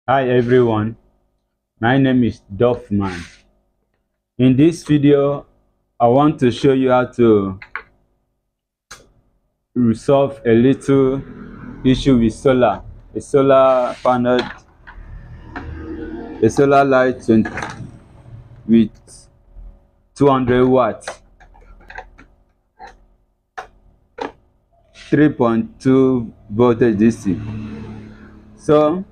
Hi everyone, my name is Duffman. In this video, I want to show you how to resolve a little issue with a solar panel, a solar light with 200 watts, 3.2 voltage DC. So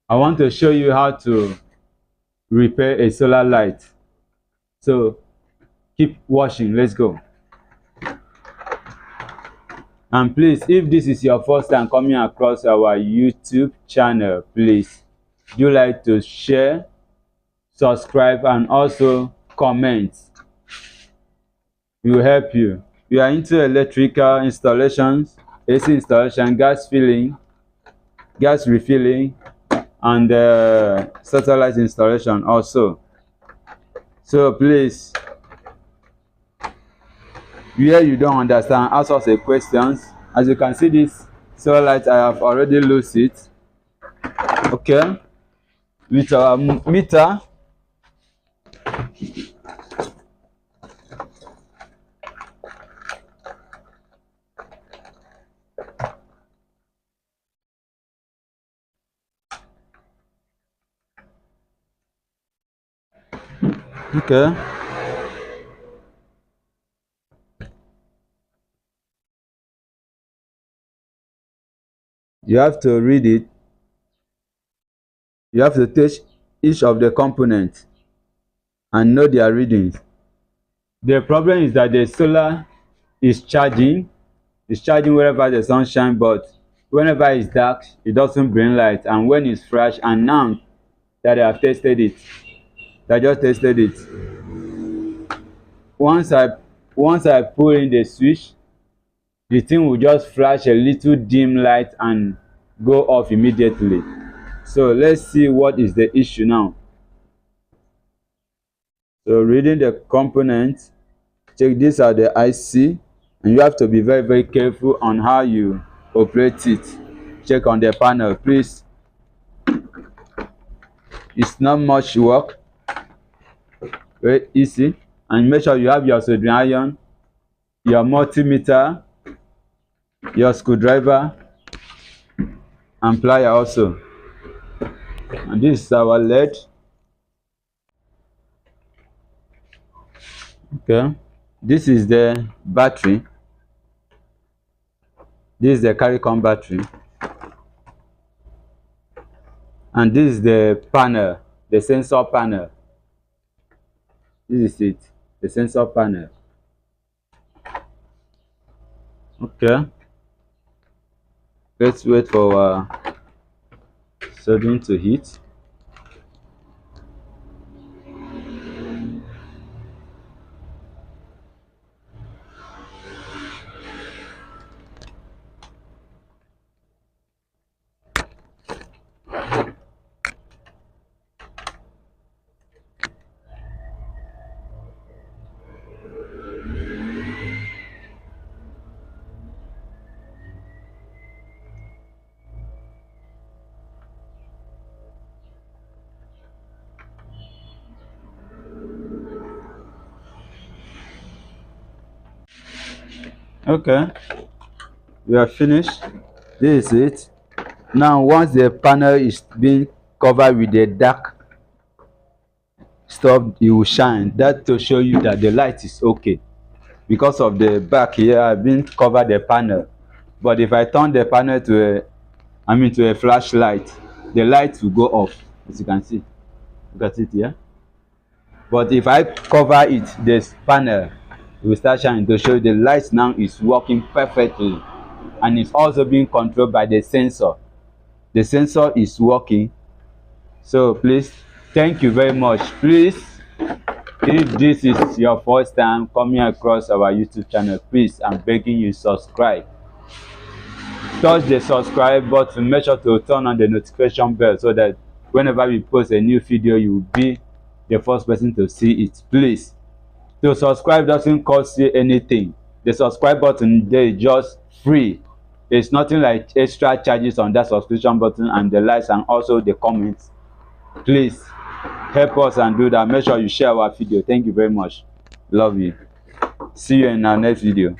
I want to show you how to repair a solar light. So keep watching, let's go. And please, if this is your first time coming across our YouTube channel, please do like to share, subscribe, and also comment. It will help you. We are into electrical installations, AC installation, gas filling, gas refilling, and satellite installation also. So please, where you don't understand, ask us a questions. As you can see, this solar light, I have already lost it. Okay, with our meter. Okay, you have to read it. You have to touch each of the components and know their readings. The problem is that the solar is charging wherever the sun shines, but whenever it's dark, it doesn't bring light. And when it's fresh, and now that I have tested it, I just tested it. Once I pull in the switch, the thing will just flash a little dim light and go off immediately. So let's see what is the issue now. So reading the components, check these are the IC, and you have to be very careful on how you operate it. Check on the panel, please. It's not much work, very easy. And make sure you have your soldering iron, your multimeter, your screwdriver, and plier also. And this is our LED. Okay, this is the battery. This is the carry-on battery, and this is the panel, the sensor panel. This is it, the sensor panel. Okay, let's wait for our soldering to heat. Okay, we are finished. This is it. Now once the panel is being covered with the dark stuff, it will shine. That to show you that the light is okay. Because of the back here, I've been covered the panel. But if I turn the panel to a flashlight, the light will go off, as you can see. Look at it here. But if I cover it, this panel will start shining to show the light now is working perfectly, and it's also being controlled by the sensor. The sensor is working. So please, thank you very much. Please, if this is your first time coming across our YouTube channel, please, I'm begging you, subscribe. Touch the subscribe button, make sure to turn on the notification bell so that whenever we post a new video, you will be the first person to see it. Please, to subscribe doesn't cost you anything. The subscribe button there is just free. It's nothing like extra charges on that subscription button and the likes and also the comments. Please help us and do that. Make sure you share our video. Thank you very much. Love you. See you in our next video.